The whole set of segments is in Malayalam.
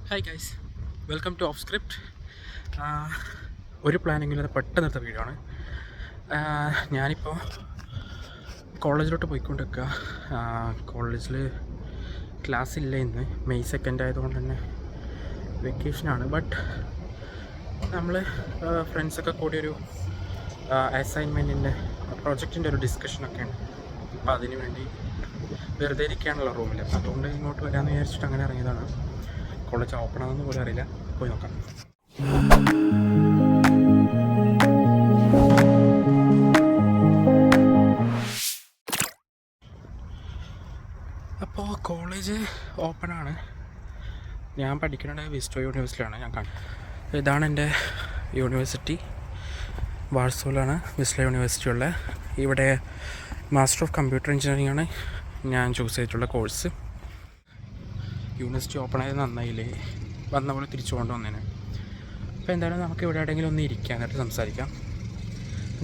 Hi guys, welcome two of script. ഒരു പ്ലാനിങ്ങില്ലാതെ പെട്ടെന്നെടുത്ത വീഡിയോ ആണ്. ഞാനിപ്പോൾ കോളേജിലോട്ട് പോയിക്കൊണ്ടിരിക്കുക. കോളേജിൽ ക്ലാസ് ഇല്ല ഇന്ന്, മെയ് 2 ആയതുകൊണ്ട് തന്നെ വെക്കേഷനാണ്. ബട്ട് നമ്മൾ ഫ്രണ്ട്സൊക്കെ കൂടി ഒരു അസൈൻമെൻറ്റിൻ്റെ പ്രൊജക്റ്റിൻ്റെ ഒരു ഡിസ്കഷനൊക്കെ ഉണ്ട്. അപ്പോൾ അതിന് വേണ്ടി വെറുതെ ഇരിക്കുകയാണല്ലോ റൂമിൽ. അതുകൊണ്ട് ഇങ്ങോട്ട് വരാമെന്ന് വിചാരിച്ചിട്ട് അങ്ങനെ ഇറങ്ങിയതാണ്. കോളേജ് ഓപ്പൺ ആണെന്ന് പോലും അറിയില്ല, പോയി നോക്കാം. അപ്പോൾ കോളേജ് ഓപ്പണാണ്. ഞാൻ പഠിക്കുന്നത് വിസ്റ്റോ യൂണിവേഴ്സിറ്റിയാണ്. ഇതാണ് എൻ്റെ യൂണിവേഴ്സിറ്റി. വാഴ്സോലാണ് വിസ്റ്റോ യൂണിവേഴ്സിറ്റി ഉള്ളത്. ഇവിടെ മാസ്റ്റർ ഓഫ് കമ്പ്യൂട്ടർ എഞ്ചിനീയറിംഗ് ആണ് ഞാൻ ചൂസ് ചെയ്തിട്ടുള്ള കോഴ്സ്. യൂണിവേഴ്സിറ്റി ഓപ്പൺ ആയത് നന്നായില്ലേ, വന്ന പോലെ തിരിച്ചു കൊണ്ടുവന്നേനെ. അപ്പോൾ എന്തായാലും നമുക്ക് ഇവിടെ എവിടെയെങ്കിലും ഒന്ന് ഇരിക്കാനായിട്ട് സംസാരിക്കാം.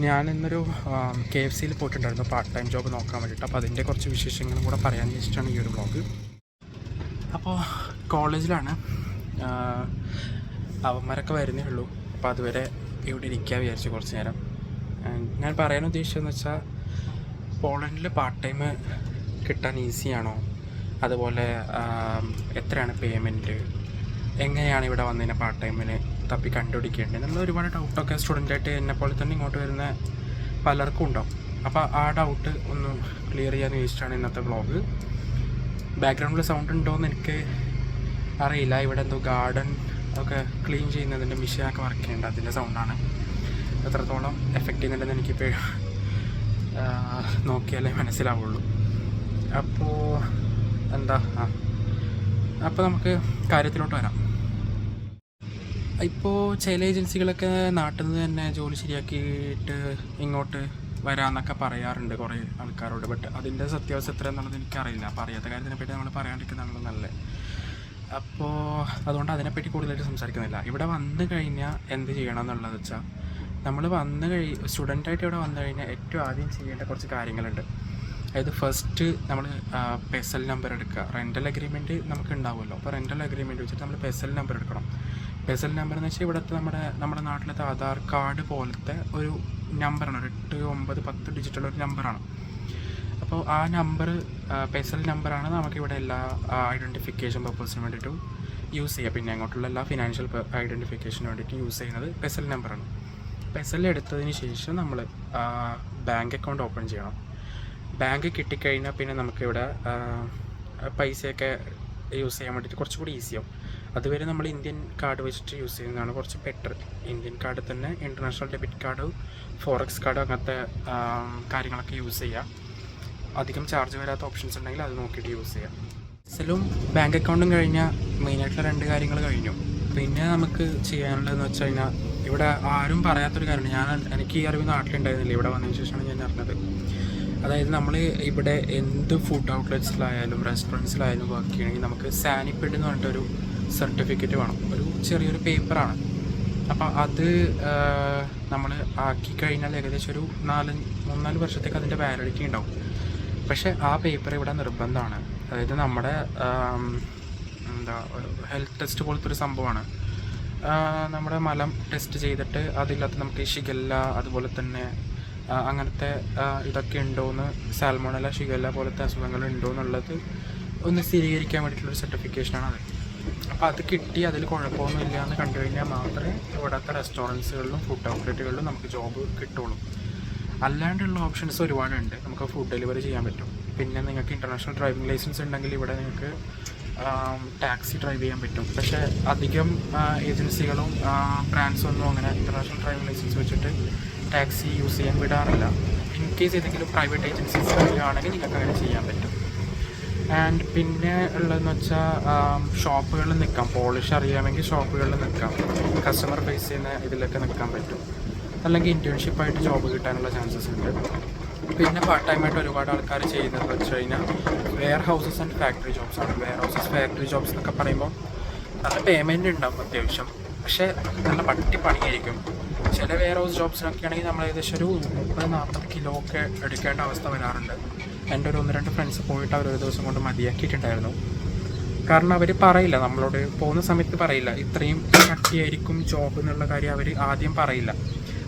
ഞാൻ ഇന്നൊരു KFC പോയിട്ടുണ്ടായിരുന്നു പാർട്ട് ടൈം ജോബ് നോക്കാൻ വേണ്ടിയിട്ട്. അപ്പോൾ അതിൻ്റെ കുറച്ച് വിശേഷങ്ങളും കൂടെ പറയാൻ വെച്ചിട്ടാണ് ഈ ഒരു വ്ളോഗ്. അപ്പോൾ കോളേജിലാണ്, അവന്മാരൊക്കെ വരുന്നേ ഉള്ളൂ. അപ്പോൾ അതുവരെ ഇവിടെ ഇരിക്കാൻ വിചാരിച്ചു കുറച്ച് നേരം. ഞാൻ പറയാൻ ഉദ്ദേശിച്ചതെന്ന് വെച്ചാൽ, പോളണ്ടിൽ പാർട്ട് ടൈം കിട്ടാൻ ഈസിയാണോ, അതുപോലെ എത്രയാണ് പേയ്മെൻറ്റ്, എങ്ങനെയാണ് ഇവിടെ വന്നതിനെ പാർട്ട് ടൈമിന് തപ്പി കണ്ടുപിടിക്കേണ്ടത് എന്നുള്ള ഒരുപാട് ഡൗട്ടൊക്കെ സ്റ്റുഡൻ്റായിട്ട് എന്നെപ്പോലെ തന്നെ ഇങ്ങോട്ട് വരുന്ന പലർക്കും ഉണ്ടാവും. അപ്പോൾ ആ ഡൗട്ട് ഒന്ന് ക്ലിയർ ചെയ്യാൻ വേണ്ടിയിട്ടാണ് ഇന്നത്തെ വ്ളോഗ്. ബാക്ക്ഗ്രൗണ്ടിൽ സൗണ്ട് ഉണ്ടോയെന്ന് എനിക്ക് അറിയില്ല. ഇവിടെ എന്തോ ഗാർഡൻ ഒക്കെ ക്ലീൻ ചെയ്യുന്നതിൻ്റെ മെഷീനൊക്കെ വർക്ക് ചെയ്യുന്നുണ്ട്, അതിൻ്റെ സൗണ്ടാണ്. എത്രത്തോളം എഫക്റ്റ് ചെയ്യുന്നുണ്ടെന്ന് എനിക്കിപ്പോൾ നോക്കിയാലേ മനസ്സിലാവുള്ളൂ. അപ്പോൾ അപ്പോൾ നമുക്ക് കാര്യത്തിലോട്ട് വരാം. ഇപ്പോൾ ചില ഏജൻസികളൊക്കെ നാട്ടിൽ നിന്ന് തന്നെ ജോലി ശരിയാക്കിയിട്ട് ഇങ്ങോട്ട് വരാമെന്നൊക്കെ പറയാറുണ്ട് കുറേ ആൾക്കാരോട്. ബട്ട് അതിൻ്റെ സത്യാവസ്ഥ എത്ര എന്നുള്ളത് എനിക്കറിയില്ല. അപ്പോൾ അറിയാത്ത കാര്യത്തിനെപ്പറ്റി നമ്മൾ പറയാണ്ടിരിക്കുന്നതാണ് നല്ലത്. അപ്പോൾ അതുകൊണ്ട് അതിനെപ്പറ്റി കൂടുതലായിട്ട് സംസാരിക്കുന്നില്ല. ഇവിടെ വന്നു കഴിഞ്ഞാൽ എന്ത് ചെയ്യണം എന്നുള്ളത് വെച്ചാൽ, നമ്മൾ സ്റ്റുഡൻ്റായിട്ട് ഇവിടെ വന്നു കഴിഞ്ഞാൽ ഏറ്റവും ആദ്യം ചെയ്യേണ്ട കുറച്ച് കാര്യങ്ങളുണ്ട്. അതായത് ഫസ്റ്റ് നമ്മൾ പെസൽ നമ്പർ എടുക്കുക. റെൻ്റൽ അഗ്രിമെൻറ്റ് നമുക്ക് ഉണ്ടാവുമല്ലോ. അപ്പോൾ റെൻ്റൽ അഗ്രിമെൻറ്റ് വെച്ചിട്ട് നമ്മൾ പെസൽ നമ്പർ എടുക്കണം. പെസൽ നമ്പർ എന്ന് വെച്ചാൽ ഇവിടുത്തെ നമ്മുടെ നാട്ടിലത്തെ ആധാർ കാർഡ് പോലത്തെ ഒരു നമ്പറാണ്. ഒരു 8, 9, 10 ഡിജിറ്റുള്ള ഒരു നമ്പറാണ്. അപ്പോൾ ആ നമ്പർ, പെസൽ നമ്പറാണ് നമുക്കിവിടെ എല്ലാ ഐഡൻറ്റിഫിക്കേഷൻ പർപ്പസിന് വേണ്ടിയിട്ടും യൂസ് ചെയ്യുക. പിന്നെ അങ്ങോട്ടുള്ള എല്ലാ ഫിനാൻഷ്യൽ ഐഡൻറ്റിഫിക്കേഷന് വേണ്ടിയിട്ട് യൂസ് ചെയ്യുന്നത് പെസൽ നമ്പറാണ്. പെസൽ എടുത്തതിന് ശേഷം നമ്മൾ ബാങ്ക് അക്കൗണ്ട് ഓപ്പൺ ചെയ്യണം. ബാങ്ക് കിട്ടിക്കഴിഞ്ഞാൽ പിന്നെ നമുക്കിവിടെ പൈസയൊക്കെ യൂസ് ചെയ്യാൻ വേണ്ടിയിട്ട് കുറച്ചുകൂടി ഈസിയാവും. അതുവരെ നമ്മൾ ഇന്ത്യൻ കാർഡ് വെച്ചിട്ട് യൂസ് ചെയ്യുന്നതാണ് കുറച്ച് ബെറ്റർ. ഇന്ത്യൻ കാർഡ് തന്നെ international debit card, forex card, അങ്ങനത്തെ കാര്യങ്ങളൊക്കെ യൂസ് ചെയ്യാം. അധികം ചാർജ് വരാത്ത ഓപ്ഷൻസ് ഉണ്ടെങ്കിൽ അത് നോക്കിയിട്ട് യൂസ് ചെയ്യാം. സെലും ബാങ്ക് അക്കൗണ്ടും കഴിഞ്ഞാൽ മെയിനായിട്ടുള്ള 2 കാര്യങ്ങൾ കഴിഞ്ഞു. പിന്നെ നമുക്ക് ചെയ്യാനുള്ളതെന്ന് വെച്ച് കഴിഞ്ഞാൽ, ഇവിടെ ആരും പറയാത്തൊരു കാര്യമാണ്. എനിക്ക് ഈ അറിവ് നാട്ടിലുണ്ടായിരുന്നില്ല, ഇവിടെ വന്നതിന് ശേഷമാണ് ഞാൻ അറിഞ്ഞത്. അതായത് നമ്മൾ ഇവിടെ എന്ത് ഫുഡ് ഔട്ട്ലെറ്റ്സിലായാലും റെസ്റ്റോറൻറ്റ്സിലായാലും വർക്ക് ചെയ്യണമെങ്കിൽ നമുക്ക് സാനിപ്പിഡ് എന്ന് പറഞ്ഞിട്ടൊരു സർട്ടിഫിക്കറ്റ് വേണം. ഒരു ചെറിയൊരു പേപ്പറാണ്. അപ്പോൾ അത് നമ്മൾ ആക്കി കഴിഞ്ഞാൽ ഏകദേശം ഒരു 3-4 വർഷത്തേക്ക് അതിൻ്റെ വാലിഡിറ്റി ഉണ്ടാവും. പക്ഷേ ആ പേപ്പർ ഇവിടെ നിർബന്ധമാണ്. അതായത് നമ്മുടെ ഹെൽത്ത് ടെസ്റ്റ് പോലത്തെ ഒരു സംഭവമാണ്. നമ്മുടെ മലം ടെസ്റ്റ് ചെയ്തിട്ട് അതിനകത്ത് നമുക്ക് ഷിഗല്ല, അതുപോലെ തന്നെ അങ്ങനത്തെ ഇതൊക്കെ ഉണ്ടോയെന്ന്, സാൽമോണല്ല, ഷിഗല്ല പോലത്തെ അസുഖങ്ങൾ ഉണ്ടോ എന്നുള്ളത് ഒന്ന് സ്ഥിരീകരിക്കാൻ വേണ്ടിയിട്ടുള്ളൊരു സർട്ടിഫിക്കേഷനാണ് അത്. അപ്പോൾ അത് കിട്ടി അതിൽ കുഴപ്പമൊന്നുമില്ല എന്ന് കണ്ടു കഴിഞ്ഞാൽ മാത്രമേ ഇവിടുത്തെ റെസ്റ്റോറൻറ്റ്സുകളിലും ഫുഡ് ഔട്ട്ലെറ്റുകളിലും നമുക്ക് ജോബ് കിട്ടുള്ളൂ. അല്ലാണ്ടുള്ള ഓപ്ഷൻസ് ഒരുപാടുണ്ട്. നമുക്ക് ഫുഡ് ഡെലിവറി ചെയ്യാൻ പറ്റും. പിന്നെ നിങ്ങൾക്ക് ഇൻ്റർനാഷണൽ ഡ്രൈവിംഗ് ലൈസൻസ് ഉണ്ടെങ്കിൽ ഇവിടെ നിങ്ങൾക്ക് ടാക്സി ഡ്രൈവ് ചെയ്യാൻ പറ്റും. പക്ഷേ അധികം ഏജൻസികളും ബ്രാൻഡ്സും ഒന്നും അങ്ങനെ ഇൻ്റർനാഷണൽ ഡ്രൈവിംഗ് ലൈസൻസ് വെച്ചിട്ട് ടാക്സി യൂസ് ചെയ്യാൻ വിടാറില്ല. ഇൻ കേസ് ഏതെങ്കിലും പ്രൈവറ്റ് ഏജൻസീസ് ആണെങ്കിൽ നിങ്ങൾക്ക് അങ്ങനെ ചെയ്യാൻ പറ്റും. ആൻഡ് പിന്നെ ഉള്ളതെന്ന് വെച്ചാൽ ഷോപ്പുകളിൽ നിൽക്കാം. പോളിഷ് അറിയാമെങ്കിൽ ഷോപ്പുകളിൽ നിൽക്കാം. കസ്റ്റമർ ഫേസ് ചെയ്യുന്ന ഇതിലൊക്കെ നിൽക്കാൻ പറ്റും. അല്ലെങ്കിൽ ഇൻറ്റേൺഷിപ്പായിട്ട് ജോബ് കിട്ടാനുള്ള ചാൻസസ് ഉണ്ട്. പിന്നെ പാർട്ട് ടൈമായിട്ട് ഒരുപാട് ആൾക്കാർ ചെയ്യുന്നത് വെച്ച് കഴിഞ്ഞാൽ വെയർ ഹൗസസ് ആൻഡ് ഫാക്ടറി ജോബ്സാണ്. വെയർ ഹൗസസ്, ഫാക്ടറി ജോബ്സ് എന്നൊക്കെ പറയുമ്പോൾ നല്ല പേയ്മെൻറ്റ് ഉണ്ടാവും അത്യാവശ്യം. പക്ഷേ നല്ല പണിയായിരിക്കും. ചില വെയർ ഹൗസ് ജോബ്സിനൊക്കെ ആണെങ്കിൽ നമ്മൾ ഏകദേശം ഒരു 30-40 കിലോ ഒക്കെ എടുക്കേണ്ട അവസ്ഥ വരാറുണ്ട്. എൻ്റെ ഒരു 1-2 ഫ്രണ്ട്സ് പോയിട്ട് അവർ ഒരു ദിവസം കൊണ്ട് മതിയാക്കിയിട്ടുണ്ടായിരുന്നു. കാരണം അവർ പറയില്ല നമ്മളോട് പോകുന്ന സമയത്ത് പറയില്ല ഇത്രയും കട്ടിയായിരിക്കും ജോബ് എന്നുള്ള കാര്യം അവർ ആദ്യം പറയില്ല.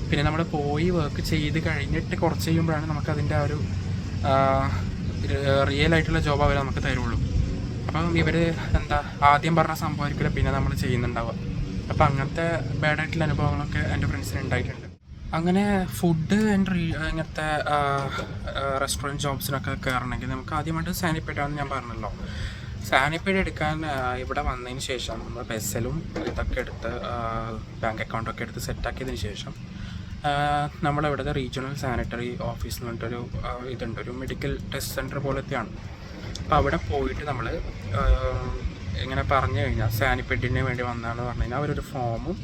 പിന്നെ നമ്മൾ പോയി വർക്ക് ചെയ്ത് കഴിഞ്ഞിട്ട് കുറച്ച് കഴിയുമ്പോഴാണ് നമുക്കതിൻ്റെ ആ ഒരു റിയൽ ആയിട്ടുള്ള ജോബ് അവർ നമുക്ക് തരുള്ളൂ. അപ്പം ഇവർ ആദ്യം പറഞ്ഞ സംഭവമായിരിക്കില്ല പിന്നെ നമ്മൾ ചെയ്യുന്നുണ്ടാവുക. അപ്പം അങ്ങനത്തെ ബാഡായിട്ടുള്ള അനുഭവങ്ങളൊക്കെ എൻ്റെ ഫ്രണ്ട്സിന് ഉണ്ടായിട്ടുണ്ട്. അങ്ങനെ ഫുഡ് ആൻഡ് ഇങ്ങനത്തെ റെസ്റ്റോറൻറ്റ് ജോബ്സിനൊക്കെ കയറണമെങ്കിൽ നമുക്ക് ആദ്യമായിട്ട് സാനിപ്പേഡ് ആണെന്ന് ഞാൻ പറഞ്ഞല്ലോ. സാനിപ്പേഡ് എടുക്കാൻ ഇവിടെ വന്നതിന് ശേഷം നമ്മൾ ബെസ്സലും ഇതൊക്കെ എടുത്ത് ബാങ്ക് അക്കൗണ്ടൊക്കെ എടുത്ത് സെറ്റാക്കിയതിന് ശേഷം നമ്മളിവിടുത്തെ റീജിയണൽ സാനിറ്ററി ഓഫീസ് എന്ന് പറഞ്ഞിട്ടൊരു ഇതുണ്ട്, ഒരു മെഡിക്കൽ ടെസ്റ്റ് സെൻറ്റർ പോലത്തെയാണ്. അപ്പോൾ അവിടെ പോയിട്ട് നമ്മൾ ഇങ്ങനെ പറഞ്ഞു കഴിഞ്ഞാൽ സാനിപ്പേഡിന് വേണ്ടി വന്നതാണെന്ന് പറഞ്ഞു കഴിഞ്ഞാൽ അവരൊരു ഫോമും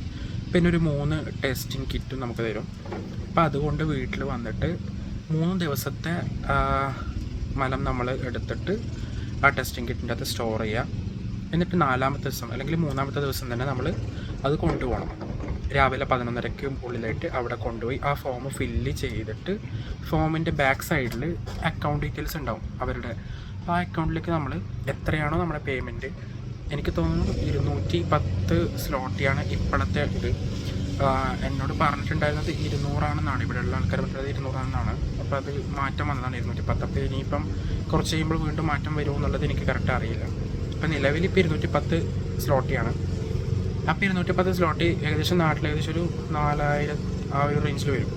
പിന്നെ ഒരു 3 ടെസ്റ്റിംഗ് കിറ്റും നമുക്ക് തരും. അപ്പോൾ അതുകൊണ്ട് വീട്ടിൽ വന്നിട്ട് 3 ദിവസത്തെ മലം നമ്മൾ എടുത്തിട്ട് ആ ടെസ്റ്റിംഗ് കിറ്റിൻ്റെ അകത്ത് സ്റ്റോർ ചെയ്യുക. എന്നിട്ട് 4ാമത്തെ ദിവസം അല്ലെങ്കിൽ 3ാമത്തെ ദിവസം തന്നെ നമ്മൾ അത് കൊണ്ടുപോകണം. രാവിലെ 11:30 ഉള്ളിലായിട്ട് അവിടെ കൊണ്ടുപോയി ആ ഫോം ഫില്ല് ചെയ്തിട്ട് ഫോമിൻ്റെ ബാക്ക് സൈഡിൽ അക്കൗണ്ട് ഡീറ്റെയിൽസ് ഉണ്ടാവും അവരുടെ. ആ അക്കൗണ്ടിലേക്ക് നമ്മൾ എത്രയാണോ നമ്മുടെ പേയ്മെൻറ്റ്, എനിക്ക് തോന്നുന്നു 210 സ്ലോട്ടിയാണ് ഇപ്പോഴത്തെ ഇത്. എന്നോട് പറഞ്ഞിട്ടുണ്ടായിരുന്നത് 200 ഇവിടെയുള്ള ആൾക്കാർ പറഞ്ഞത് 200 അപ്പോൾ അത് മാറ്റം വന്നതാണ് 210. അപ്പോൾ ഇനിയിപ്പം കുറച്ച് കഴിയുമ്പോൾ വീണ്ടും മാറ്റം വരുമോ എന്നുള്ളത് എനിക്ക് കറക്റ്റ് അറിയില്ല. അപ്പോൾ നിലവിൽ ഇപ്പോൾ 210 സ്ലോട്ടിയാണ്. അപ്പോൾ 210 സ്ലോട്ടി ഏകദേശം നാട്ടിൽ ഏകദേശം ഒരു 4000 ആ ഒരു റേഞ്ചിൽ വരും.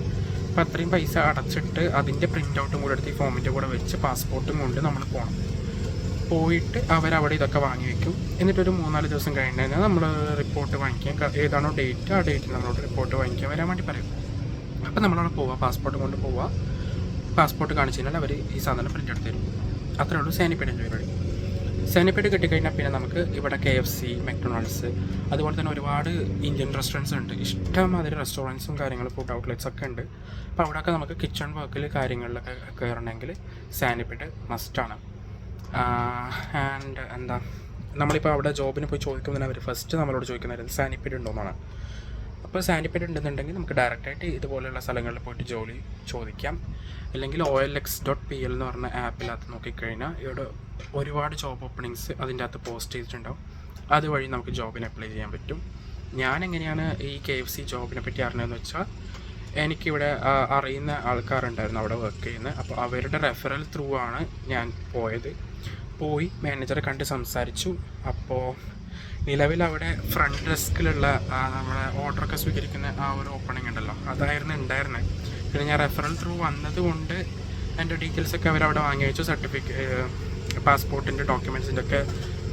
അപ്പോൾ അത്രയും പൈസ അടച്ചിട്ട് അതിൻ്റെ പ്രിൻ്റ് ഔട്ടും കൂടെ എടുത്ത് ഈ ഫോമിൻ്റെ കൂടെ വെച്ച് പാസ്പോർട്ടും കൊണ്ട് നമ്മൾ പോകണം. പോയിട്ട് അവരവിടെ ഇതൊക്കെ വാങ്ങി വയ്ക്കും. എന്നിട്ടൊരു 3-4 ദിവസം കഴിഞ്ഞ് കഴിഞ്ഞാൽ നമ്മൾ റിപ്പോർട്ട് വാങ്ങിക്കാൻ, ഏതാണോ ഡേറ്റ് ആ ഡേറ്റിൽ നമ്മളോട് റിപ്പോർട്ട് വാങ്ങിക്കാൻ വരാൻ വേണ്ടി പറയും. അപ്പോൾ നമ്മളവിടെ പോവുക, പാസ്പോർട്ട് കൊണ്ട് പോവുക. പാസ്പോർട്ട് കാണിച്ചു കഴിഞ്ഞാൽ അവർ ഈ സാധനം പ്രിൻ്റ് എടുത്ത് തരും. അത്രേ ഉള്ളൂ സാനിപ്പേഡിൻ്റെ പരിപാടി. സാനിപ്പേഡ് കിട്ടിക്കഴിഞ്ഞാൽ പിന്നെ നമുക്ക് ഇവിടെ KFC, മെക്ഡൊണാൾഡ്സ്, അതുപോലെ തന്നെ ഒരുപാട് ഇന്ത്യൻ റെസ്റ്റോറൻറ്റ്സ് ഉണ്ട്. ഇഷ്ടംമാതിരി റെസ്റ്റോറൻറ്റ്സും കാര്യങ്ങളും ഫുഡ് ഔട്ട്ലെറ്റ്സ് ഒക്കെ ഉണ്ട്. അപ്പോൾ അവിടെയൊക്കെ നമുക്ക് കിച്ചൺ വർക്കിൽ കാര്യങ്ങളിലൊക്കെ കയറണമെങ്കിൽ സാനിപ്പേഡ് മസ്റ്റാണ്. ആൻഡ് നമ്മളിപ്പോൾ അവിടെ ജോബിന് പോയി ചോദിക്കുന്നതിന് അവർ ഫസ്റ്റ് നമ്മളോട് ചോദിക്കുന്നത് സാനിപ്പേഡ് ഉണ്ടോയെന്നാണ്. അപ്പോൾ സാനിപ്പേഡ് ഉണ്ടെന്നുണ്ടെങ്കിൽ നമുക്ക് ഡയറക്റ്റായിട്ട് ഇതുപോലെയുള്ള സ്ഥലങ്ങളിൽ പോയിട്ട് ജോലി ചോദിക്കാം. അല്ലെങ്കിൽ OLX.pl എന്ന് പറഞ്ഞ ആപ്പിനകത്ത് നോക്കിക്കഴിഞ്ഞാൽ ഇവിടെ ഒരുപാട് ജോബ് ഓപ്പണിങ്സ് അതിൻ്റെ അകത്ത് പോസ്റ്റ് ചെയ്തിട്ടുണ്ടാവും. അതുവഴി നമുക്ക് ജോബിന് അപ്ലൈ ചെയ്യാൻ പറ്റും. ഞാൻ എങ്ങനെയാണ് ഈ KFC ജോബിനെ പറ്റി അറിഞ്ഞതെന്ന് വെച്ചാൽ, എനിക്കിവിടെ അറിയുന്ന ആൾക്കാരുണ്ടായിരുന്നു അവിടെ വർക്ക് ചെയ്യുന്നത്. അപ്പോൾ അവരുടെ റെഫറൽ ത്രൂ ആണ് ഞാൻ പോയി മാനേജറെ കണ്ട് സംസാരിച്ചു. അപ്പോൾ നിലവിൽ അവിടെ ഫ്രണ്ട് ഡെസ്കിലുള്ള നമ്മുടെ ഓർഡറൊക്കെ സ്വീകരിക്കുന്ന ആ ഒരു ഓപ്പണിംഗ് ഉണ്ടല്ലോ, അതായിരുന്നു ഉണ്ടായിരുന്നത്. പിന്നെ ഞാൻ റെഫറൽ ത്രൂ വന്നത് കൊണ്ട് എൻ്റെ ഡീറ്റെയിൽസൊക്കെ അവരവിടെ വാങ്ങി വെച്ചു. പാസ്പോർട്ടിൻ്റെ ഡോക്യുമെൻറ്റ്സിൻ്റെ ഒക്കെ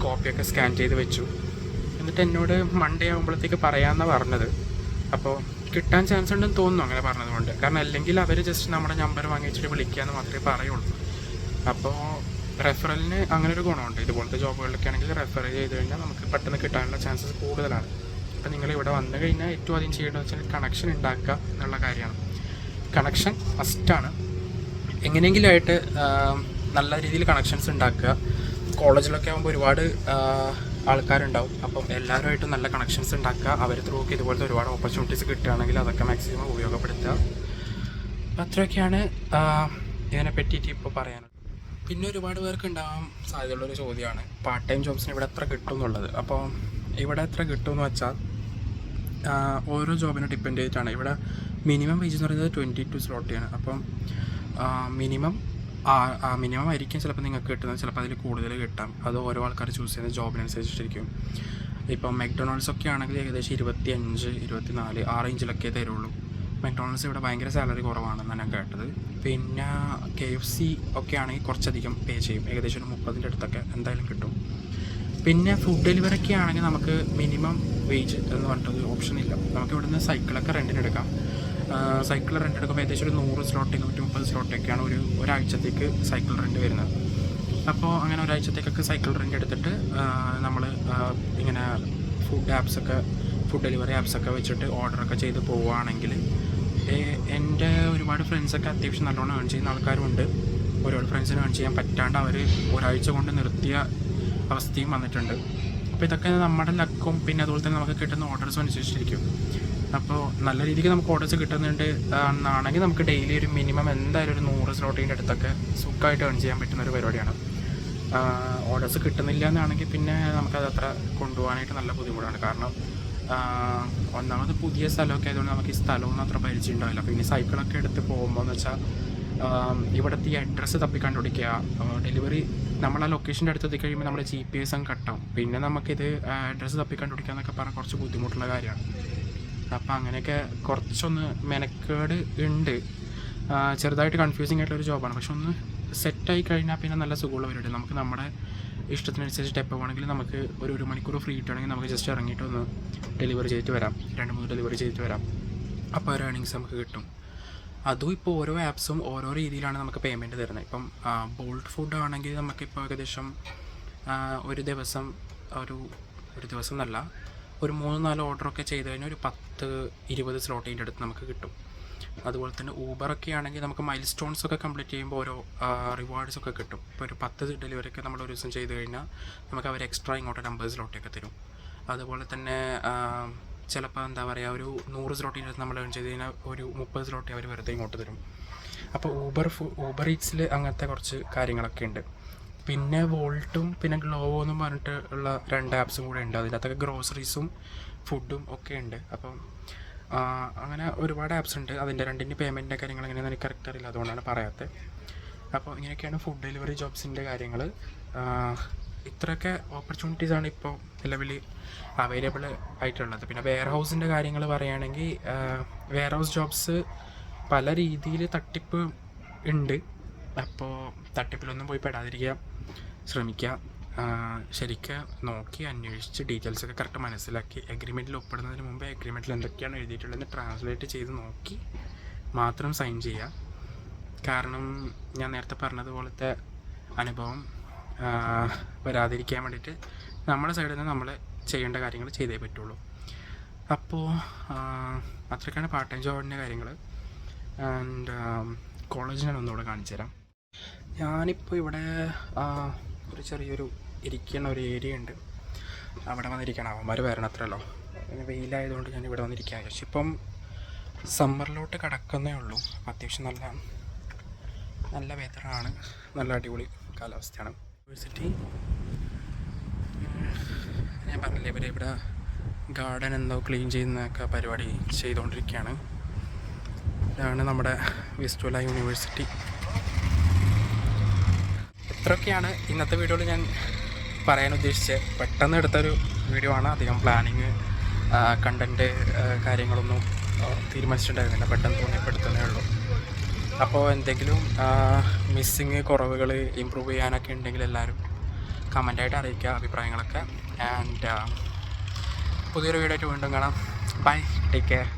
കോപ്പിയൊക്കെ സ്കാൻ ചെയ്ത് വെച്ചു. എന്നിട്ട് എന്നോട് മൺഡേ ആകുമ്പോഴത്തേക്ക് പറയാമെന്നാണ് പറഞ്ഞത്. അപ്പോൾ കിട്ടാൻ ചാൻസ് ഉണ്ടെന്ന് തോന്നുന്നു അങ്ങനെ പറഞ്ഞതുകൊണ്ട്. കാരണം അല്ലെങ്കിൽ അവർ ജസ്റ്റ് നമ്മുടെ നമ്പർ വാങ്ങി വെച്ചിട്ട് വിളിക്കുകയെന്ന് മാത്രമേ പറയുള്ളൂ. അപ്പോൾ റെഫറലിന് അങ്ങനെ ഒരു ഗുണമുണ്ട്. ഇതുപോലത്തെ ജോബുകളിലൊക്കെ ആണെങ്കിൽ റെഫർ ചെയ്ത് കഴിഞ്ഞാൽ നമുക്ക് പെട്ടെന്ന് കിട്ടാനുള്ള ചാൻസസ് കൂടുതലാണ്. അപ്പോൾ നിങ്ങൾ ഇവിടെ വന്നു കഴിഞ്ഞാൽ ഏറ്റവും ആദ്യം ചെയ്യേണ്ടത് വെച്ചാൽ കണക്ഷൻ ഉണ്ടാക്കുക എന്നുള്ള കാര്യമാണ്. കണക്ഷൻ ഫസ്റ്റാണ്. എങ്ങനെയെങ്കിലും ആയിട്ട് നല്ല രീതിയിൽ കണക്ഷൻസ് ഉണ്ടാക്കുക. കോളേജിലൊക്കെ ആകുമ്പോൾ ഒരുപാട് ആൾക്കാരുണ്ടാവും. അപ്പം എല്ലാവരുമായിട്ടും നല്ല കണക്ഷൻസ് ഉണ്ടാക്കുക. അവർ ത്രൂ ഒക്കെ ഇതുപോലത്തെ ഒരുപാട് ഓപ്പർച്യൂണിറ്റീസ് കിട്ടുകയാണെങ്കിൽ അതൊക്കെ മാക്സിമം ഉപയോഗപ്പെടുത്തുക. അത്രയൊക്കെയാണ് ഇതിനെ പറ്റിയിട്ട് ഇപ്പോൾ പറയാനുള്ളത്. പിന്നെ ഒരുപാട് പേർക്ക് ഉണ്ടാകാൻ സാധ്യതയുള്ളൊരു ചോദ്യമാണ് പാർട്ട് ടൈം ജോബ്സിന് ഇവിടെ എത്ര കിട്ടും എന്നുള്ളത്. അപ്പോൾ ഇവിടെ എത്ര കിട്ടുമെന്ന് വെച്ചാൽ ഓരോ ജോബിനെ ഡിപ്പെൻഡ് ചെയ്തിട്ടാണ്. ഇവിടെ മിനിമം വേജ് എന്ന് പറയുന്നത് 22 സ്ലോട്ടിയാണ്. അപ്പം മിനിമം ആയിരിക്കും ചിലപ്പോൾ നിങ്ങൾക്ക് കിട്ടുന്നത്, ചിലപ്പോൾ അതിൽ കൂടുതൽ കിട്ടാം. അത് ഓരോ ആൾക്കാർ ചൂസ് ചെയ്യുന്ന ജോബിനനുസരിച്ചിരിക്കും. ഇപ്പം മെക്ഡൊണാൾഡ്സ് ഒക്കെ ആണെങ്കിൽ ഏകദേശം 25, 24 ആ റേഞ്ചിലൊക്കെ തരുള്ളൂ. മെക്ഡൊണാൾഡ്സ് ഇവിടെ ഭയങ്കര സാലറി കുറവാണെന്നാണ് ഞാൻ കേട്ടത്. പിന്നെ KFC ഒക്കെ ആണെങ്കിൽ കുറച്ചധികം പേ ചെയ്യും, ഏകദേശം ഒരു 30ൻ്റെ അടുത്തൊക്കെ എന്തായാലും കിട്ടും. പിന്നെ ഫുഡ് ഡെലിവറി ഒക്കെ ആണെങ്കിൽ നമുക്ക് മിനിമം വേജ് എന്ന് പറഞ്ഞിട്ടൊരു ഓപ്ഷൻ ഇല്ല. നമുക്ക് ഇവിടുന്ന് സൈക്കിളൊക്കെ റെൻറ്റിനെടുക്കാം. സൈക്കിൾ റെൻ്റ് എടുക്കുമ്പോൾ ഏകദേശം ഒരു 100 സ്ലോട്ട് 130 സ്ലോട്ടൊക്കെയാണ് ഒരാഴ്ചത്തേക്ക് സൈക്കിൾ റെൻറ്റ് വരുന്നത്. അപ്പോൾ അങ്ങനെ ഒരാഴ്ചത്തേക്കൊക്കെ സൈക്കിൾ റെൻറ്റ് എടുത്തിട്ട് നമ്മൾ ഇങ്ങനെ ഫുഡ് ഡെലിവറി ആപ്സൊക്കെ വെച്ചിട്ട് ഓർഡറൊക്കെ ചെയ്ത് പോവുകയാണെങ്കിൽ എൻ്റെ ഒരുപാട് ഫ്രണ്ട്സൊക്കെ അത്യാവശ്യം നല്ലോണം ഏൺ ചെയ്യുന്ന ആൾക്കാരുമുണ്ട്. ഒരുപാട് ഫ്രണ്ട്സിന് ഏൺ ചെയ്യാൻ പറ്റാണ്ട് അവർ ഒരാഴ്ച കൊണ്ട് നിർത്തിയ അവസ്ഥയും വന്നിട്ടുണ്ട്. അപ്പോൾ ഇതൊക്കെ നമ്മുടെ ലക്കും പിന്നെ അതുപോലെ തന്നെ നമുക്ക് കിട്ടുന്ന ഓർഡേഴ്സും അനുസരിച്ചിരിക്കും. അപ്പോൾ നല്ല രീതിക്ക് നമുക്ക് ഓർഡേഴ്സ് കിട്ടുന്നുണ്ട് എന്നാണെങ്കിൽ നമുക്ക് ഡെയിലി ഒരു മിനിമം എന്തായാലും ഒരു 100 സ്ലോട്ടിൻ്റെ അടുത്തൊക്കെ സുഖമായിട്ട് ഏൺ ചെയ്യാൻ പറ്റുന്ന ഒരു പരിപാടിയാണ്. ഓർഡേഴ്സ് കിട്ടുന്നില്ല എന്നാണെങ്കിൽ പിന്നെ നമുക്കത് അത്ര കൊണ്ടുപോകാനായിട്ട് നല്ല ബുദ്ധിമുട്ടാണ്. കാരണം ഒന്നാമത് പുതിയ സ്ഥലമൊക്കെ ആയതുകൊണ്ട് നമുക്ക് ഈ സ്ഥലമൊന്നും അത്ര പരിചയം ഉണ്ടാവില്ല. പിന്നെ സൈക്കിളൊക്കെ എടുത്ത് പോകുമ്പോൾ എന്ന് വെച്ചാൽ ഇവിടുത്തെ ഈ അഡ്രസ്സ് തപ്പി കണ്ടുപിടിക്കുക, ഡെലിവറി നമ്മൾ ആ ലൊക്കേഷൻ്റെ അടുത്ത് എത്തിക്കഴിയുമ്പോൾ നമ്മുടെ GPS അങ്ങ് കട്ടാവും. പിന്നെ നമുക്കിത് അഡ്രസ്സ് തപ്പി കണ്ടുപിടിക്കുക എന്നൊക്കെ പറഞ്ഞാൽ കുറച്ച് ബുദ്ധിമുട്ടുള്ള കാര്യമാണ്. അപ്പോൾ അങ്ങനെയൊക്കെ കുറച്ചൊന്ന് മെനക്കേട് ഉണ്ട്. ചെറുതായിട്ട് കൺഫ്യൂസിങ് ആയിട്ടുള്ളൊരു ജോബാണ്. പക്ഷെ ഒന്ന് സെറ്റായി കഴിഞ്ഞാൽ പിന്നെ നല്ല സുഖമുള്ള പരിപാടി. നമുക്ക് നമ്മുടെ ഇഷ്ടത്തിനനുസരിച്ച് എപ്പോൾ വേണമെങ്കിലും നമുക്ക് ഒരു മണിക്കൂർ ഫ്രീ കിട്ടുകയാണെങ്കിൽ നമുക്ക് ജസ്റ്റ് ഇറങ്ങിയിട്ട് ഒന്ന് ഡെലിവറി ചെയ്തിട്ട് വരാം, 2-3 ഡെലിവറി ചെയ്തിട്ട് വരാം. അപ്പോൾ ഒരു ഏർണിങ്സ് നമുക്ക് കിട്ടും. അതും ഇപ്പോൾ ഓരോ ആപ്സും ഓരോ രീതിയിലാണ് നമുക്ക് പേയ്മെൻറ്റ് തരുന്നത്. ഇപ്പം ബോൾട്ട് ഫുഡ് ആണെങ്കിൽ നമുക്കിപ്പോൾ ഏകദേശം ഒരു ദിവസം എന്നല്ല, ഒരു 3-4 ഓർഡറൊക്കെ ചെയ്ത് കഴിഞ്ഞാൽ ഒരു 10-20 സ്ലോട്ടിൻ്റെ അടുത്ത് നമുക്ക് കിട്ടും. അതുപോലെ തന്നെ ഊബറൊക്കെ ആണെങ്കിൽ നമുക്ക് മൈൽ സ്റ്റോൺസൊക്കെ കംപ്ലീറ്റ് ചെയ്യുമ്പോൾ ഓരോ റിവാർഡ്സൊക്കെ കിട്ടും. ഇപ്പോൾ ഒരു 10 ഡെലിവറിയൊക്കെ നമ്മൾ ഒരു ദിവസം ചെയ്ത് കഴിഞ്ഞാൽ നമുക്ക് അവർ എക്സ്ട്രാ ഇങ്ങോട്ട് 50 സ്ലോട്ടൊക്കെ തരും. അതുപോലെ തന്നെ ചിലപ്പോൾ എന്താ പറയുക, ഒരു 100 സ്ലോട്ടിൻ്റെ അടുത്ത് നമ്മൾ ഏൺ ചെയ്ത് കഴിഞ്ഞാൽ ഒരു 30 സ്ലോട്ടി അവർ വെറുതെ ഇങ്ങോട്ട് തരും. അപ്പോൾ ഊബർ ഈറ്റ്സിൽ അങ്ങനത്തെ കുറച്ച് കാര്യങ്ങളൊക്കെ ഉണ്ട്. പിന്നെ വോൾട്ടും പിന്നെ ഗ്ലോവോ എന്നും പറഞ്ഞിട്ട് ഉള്ള 2 ആപ്സും കൂടെ ഉണ്ട്. അതിനകത്തൊക്കെ ഗ്രോസറീസും ഫുഡും ഒക്കെ ഉണ്ട്. അപ്പം അങ്ങനെ ഒരുപാട് ആപ്സ് ഉണ്ട്. അതിൻ്റെ 2ൻ്റെ പേയ്മെൻറ്റിൻ്റെ കാര്യങ്ങൾ എങ്ങനെയാണെന്ന് എനിക്ക് കറക്റ്റ് അറിയില്ല, അതുകൊണ്ടാണ് പറയാത്തത്. അപ്പോൾ ഇങ്ങനെയൊക്കെയാണ് ഫുഡ് ഡെലിവറി ജോബ്സിൻ്റെ കാര്യങ്ങൾ. ഇത്രയൊക്കെ ഓപ്പർച്യൂണിറ്റീസാണ് ഇപ്പോൾ നിലവിൽ അവൈലബിൾ ആയിട്ടുള്ളത്. പിന്നെ വെയർ ഹൗസിൻ്റെ കാര്യങ്ങൾ പറയുകയാണെങ്കിൽ വെയർ ഹൗസ് ജോബ്സ് പല രീതിയിൽ തട്ടിപ്പ് ഉണ്ട്. അപ്പോൾ തട്ടിപ്പിലൊന്നും പോയി പെടാതിരിക്കുക ശ്രമിക്കുക. ശരിക്കും നോക്കി അന്വേഷിച്ച് ഡീറ്റെയിൽസൊക്കെ കറക്റ്റ് മനസ്സിലാക്കി എഗ്രിമെൻറ്റിൽ ഒപ്പിടുന്നതിന് മുമ്പേ എഗ്രിമെൻറ്റിൽ എന്തൊക്കെയാണ് എഴുതിയിട്ടുള്ളതെന്ന് ട്രാൻസ്ലേറ്റ് ചെയ്ത് നോക്കി മാത്രം സൈൻ ചെയ്യുക. കാരണം ഞാൻ നേരത്തെ പറഞ്ഞതുപോലത്തെ അനുഭവം വരാതിരിക്കാൻ വേണ്ടിയിട്ട് നമ്മുടെ സൈഡിൽ നിന്ന് നമ്മൾ ചെയ്യേണ്ട കാര്യങ്ങൾ ചെയ്തേ പറ്റുള്ളൂ. അപ്പോൾ അത്രയ്ക്കാണ് പാർട്ട് ടൈം ജോബിൻ്റെ കാര്യങ്ങൾ. ആൻഡ് കോളേജ് ഞാൻ ഒന്നുകൂടെ കാണിച്ചു തരാം. ഞാനിപ്പോൾ ഇവിടെ ഒരു ചെറിയൊരു ഇരിക്കുന്ന ഒരു ഏരിയ ഉണ്ട്, അവിടെ വന്നിരിക്കണം. അവന്മാർ വരണത്രല്ലോ, പിന്നെ വെയിലായതുകൊണ്ട് ഞാൻ ഇവിടെ വന്നിരിക്കാൻ പക്ഷെ ഇപ്പം സമ്മറിലോട്ട് കിടക്കുന്നേ ഉള്ളൂ. അത്യാവശ്യം നല്ല വെതറാണ്, നല്ല അടിപൊളി കാലാവസ്ഥയാണ്. യൂണിവേഴ്സിറ്റി ഞാൻ പറഞ്ഞില്ലേ, ഇവിടെ ഗാർഡൻ എന്തോ ക്ലീൻ ചെയ്യുന്നതൊക്കെ പരിപാടി ചെയ്തുകൊണ്ടിരിക്കുകയാണ്. ഇതാണ് നമ്മുടെ വിസ്റ്റുല യൂണിവേഴ്സിറ്റി. ഇത്രയൊക്കെയാണ് ഇന്നത്തെ വീഡിയോയിൽ ഞാൻ പറയാൻ ഉദ്ദേശിച്ചത്. പെട്ടെന്ന് എടുത്തൊരു വീഡിയോ ആണ്, അധികം പ്ലാനിങ് കണ്ടൻറ്റ് കാര്യങ്ങളൊന്നും തീരുമാനിച്ചിട്ടുണ്ടായിരുന്നില്ല, പെട്ടെന്ന് തോന്നിയപ്പെടുത്തുന്നേ ഉള്ളൂ. അപ്പോൾ എന്തെങ്കിലും മിസ്സിങ് കുറവുകൾ ഇമ്പ്രൂവ് ചെയ്യാനൊക്കെ ഉണ്ടെങ്കിൽ എല്ലാവരും കമൻ്റായിട്ട് അറിയിക്കുക അഭിപ്രായങ്ങളൊക്കെ. ആൻഡ് പുതിയൊരു വീഡിയോ ആയിട്ട് വീണ്ടും കാണാം. Bye, take care.